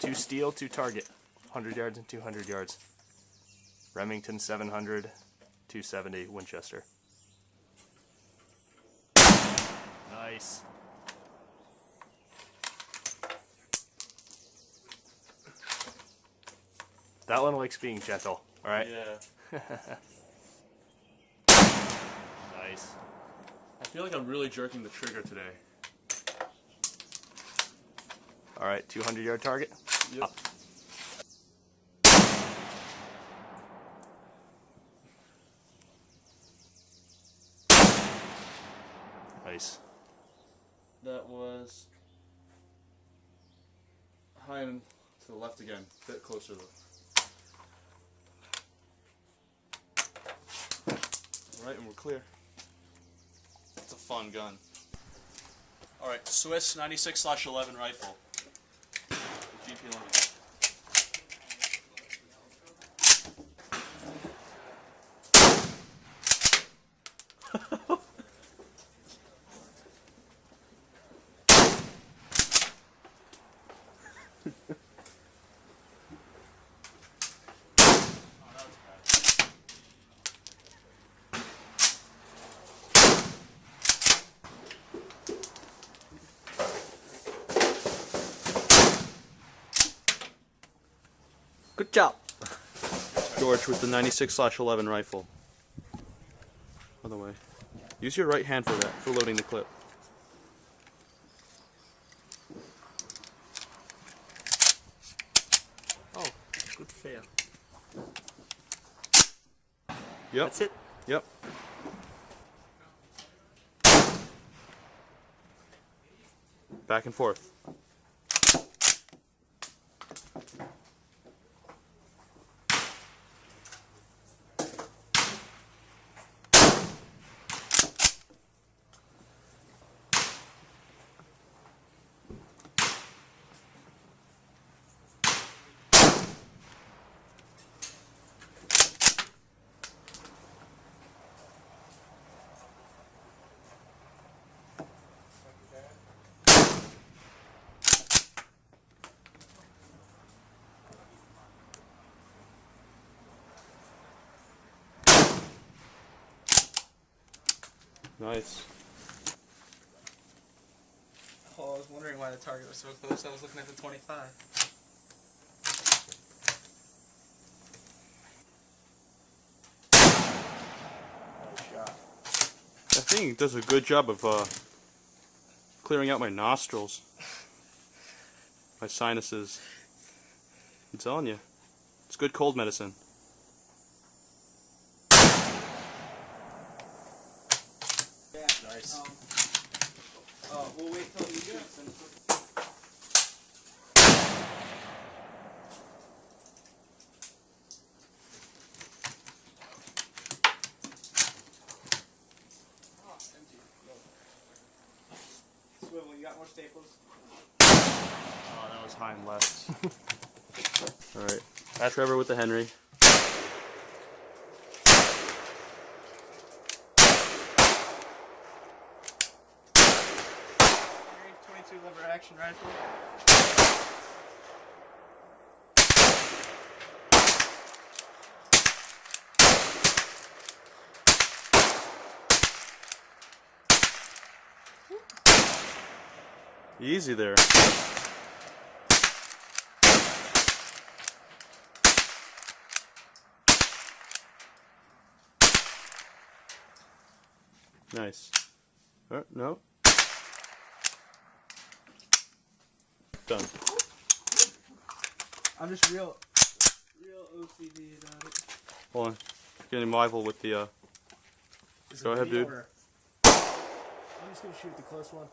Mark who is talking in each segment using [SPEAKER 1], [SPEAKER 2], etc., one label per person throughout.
[SPEAKER 1] 2 steel, 2 target. 100 yards and 200 yards. Remington 700, 270 Winchester. Nice. That one likes being gentle, alright?
[SPEAKER 2] Yeah.
[SPEAKER 1] Nice.
[SPEAKER 2] I feel like I'm really jerking the trigger today.
[SPEAKER 1] Alright, 200 yard target.
[SPEAKER 2] Yep.
[SPEAKER 1] Up. Nice.
[SPEAKER 2] That was high and to the left again, a bit closer though. Alright, and we're clear. It's a fun gun. Alright, Swiss 96/11 rifle. GP11.
[SPEAKER 1] Good job.
[SPEAKER 2] George with the 96/11 rifle. Other way. Use your right hand for that, for loading the clip.
[SPEAKER 1] Oh, good fail.
[SPEAKER 2] Yep.
[SPEAKER 1] That's it?
[SPEAKER 2] Yep. Back and forth. Nice.
[SPEAKER 3] Oh, I was wondering why the target was so close. I was looking at the 25.
[SPEAKER 1] Nice shot.
[SPEAKER 2] I think it does a good job of clearing out my nostrils, my sinuses. I'm telling you, it's good cold medicine.
[SPEAKER 1] Nice.
[SPEAKER 3] We'll wait till you do it. Swivel, you got more staples?
[SPEAKER 2] Oh, that was high and left. Alright, that's Trevor with the Henry.
[SPEAKER 3] 22 lever action rifle.
[SPEAKER 2] Easy there. Nice. No. Done.
[SPEAKER 3] I'm just real OCD about it.
[SPEAKER 2] Hold on. Getting rival with the Go ahead, dude.
[SPEAKER 1] I'm just gonna shoot the close one.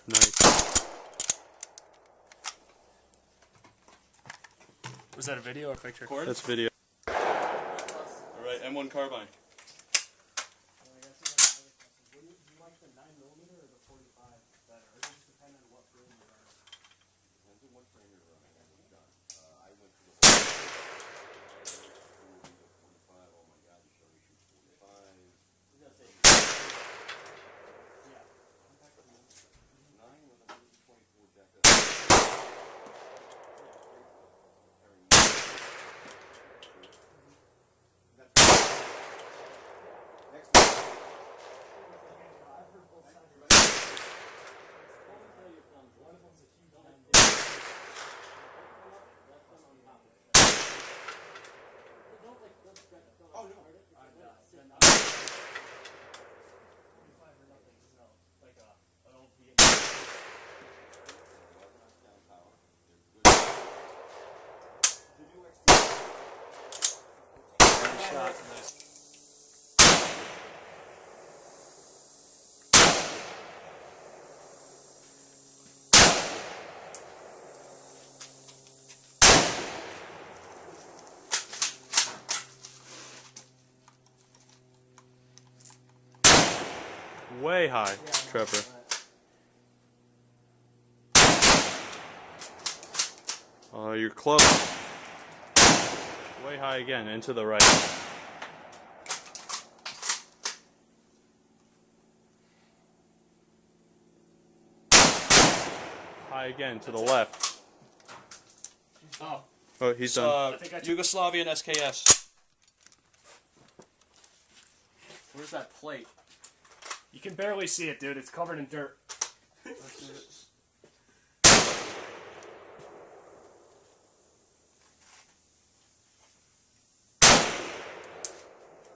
[SPEAKER 2] Nice.
[SPEAKER 1] Was that a video or a picture?
[SPEAKER 2] That's video. Alright, M1 Carbine. not nice. Way high, Trevor. Oh, you're close. Way high again, into the right. High again, to the left.
[SPEAKER 3] Oh.
[SPEAKER 2] Oh, he's done.
[SPEAKER 3] Yugoslavian SKS. Where's that plate?
[SPEAKER 1] You can barely see it, dude. It's covered in dirt.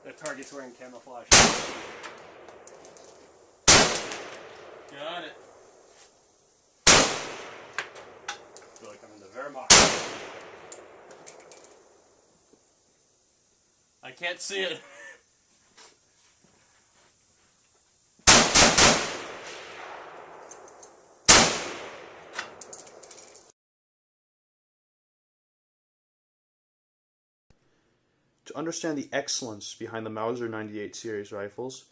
[SPEAKER 1] The target's wearing camouflage.
[SPEAKER 3] Got it.
[SPEAKER 1] I feel like I'm in the Wehrmacht.
[SPEAKER 3] I can't see it.
[SPEAKER 2] To understand the excellence behind the Mauser 98 series rifles,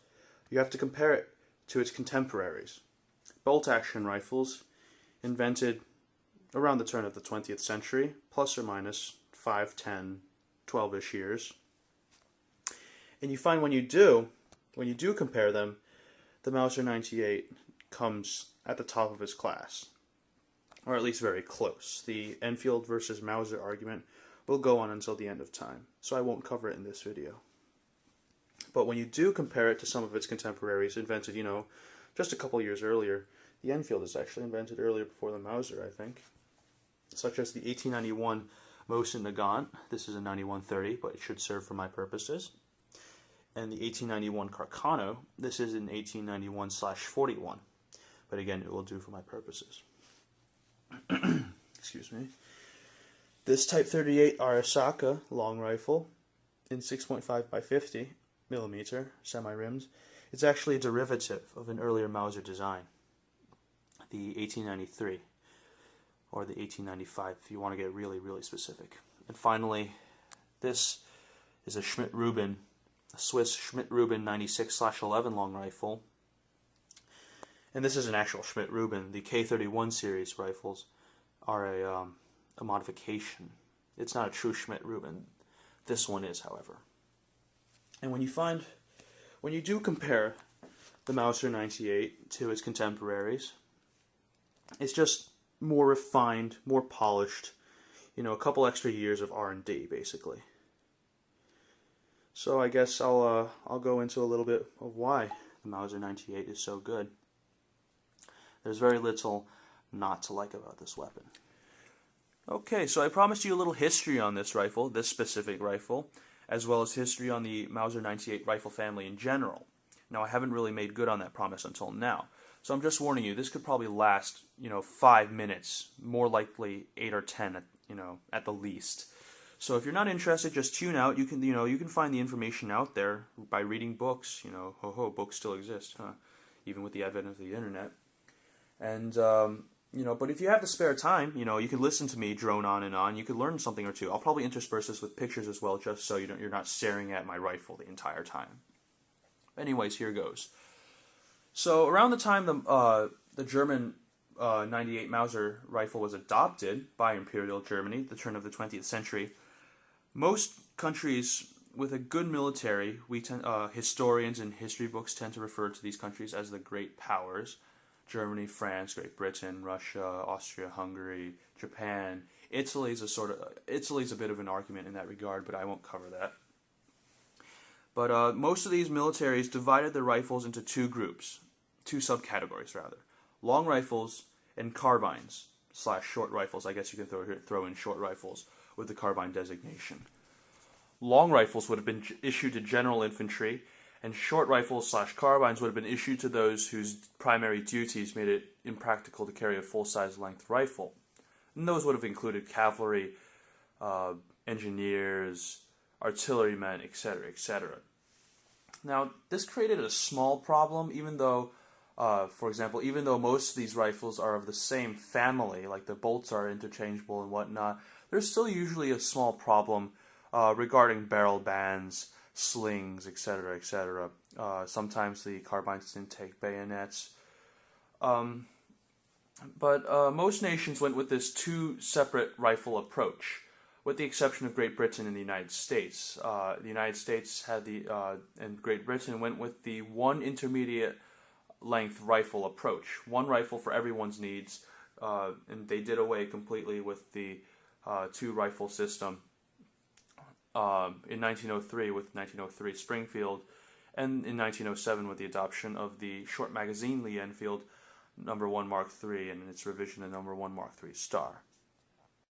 [SPEAKER 2] you have to compare it to its contemporaries. Bolt-action rifles, invented around the turn of the 20th century, plus or minus 5, 10, 12-ish years. And you find when you do compare them, the Mauser 98 comes at the top of its class, or at least very close. The Enfield versus Mauser argument will go on until the end of time, so I won't cover it in this video. But when you do compare it to some of its contemporaries invented, just a couple years earlier, the Enfield is actually invented earlier before the Mauser, I think, such as the 1891 Mosin Nagant. This is a 9130, but it should serve for my purposes. And the 1891 Carcano. This is an 1891/41, but again, it will do for my purposes. Excuse me. This Type 38 Arisaka long rifle in 6.5 by 50 millimeter semi-rims, it's actually a derivative of an earlier Mauser design, the 1893 or the 1895 if you want to get really, really specific. And finally, this is a Schmidt-Rubin, a Swiss Schmidt-Rubin 96/11 long rifle. And this is an actual Schmidt-Rubin. The K31 series rifles are a modification. It's not a true Schmidt-Rubin. This one is, however. And when you do compare the Mauser 98 to its contemporaries, it's just more refined, more polished, a couple extra years of R&D, basically. So I guess I'll go into a little bit of why the Mauser 98 is so good. There's very little not to like about this weapon. Okay, so I promised you a little history on this rifle, this specific rifle, as well as history on the Mauser 98 rifle family in general. Now, I haven't really made good on that promise until now, so I'm just warning you, this could probably last, 5 minutes, more likely 8 or 10, at the least. So if you're not interested, just tune out. You can find the information out there by reading books. Books still exist, huh? Even with the advent of the internet. And but if you have the spare time, you can listen to me drone on and on. You could learn something or two. I'll probably intersperse this with pictures as well, just so you're not staring at my rifle the entire time. Anyways, here goes. So around the time the German 98 Mauser rifle was adopted by Imperial Germany, the turn of the 20th century, most countries with a good military, historians and history books tend to refer to these countries as the great powers. Germany, France, Great Britain, Russia, Austria, Hungary, Japan. Italy's a bit of an argument in that regard, but I won't cover that. But most of these militaries divided their rifles into two subcategories rather. Long rifles and carbines / short rifles. I guess you can throw in short rifles with the carbine designation. Long rifles would have been issued to general infantry, and short rifles / carbines would have been issued to those whose primary duties made it impractical to carry a full-size length rifle. And those would have included cavalry, engineers, artillerymen, etc., etc. Now, this created a small problem, even though, for example, even though most of these rifles are of the same family, like the bolts are interchangeable and whatnot, there's still usually a small problem regarding barrel bands, slings, etc., etc. Sometimes the carbines didn't take bayonets. But most nations went with this two separate rifle approach, with the exception of Great Britain and the United States. The United States had and Great Britain went with the one intermediate length rifle approach, one rifle for everyone's needs, and they did away completely with the two rifle system in 1903 with 1903 Springfield, and in 1907 with the adoption of the short magazine Lee Enfield No. 1 Mark III and its revision to No. 1 Mark III Star.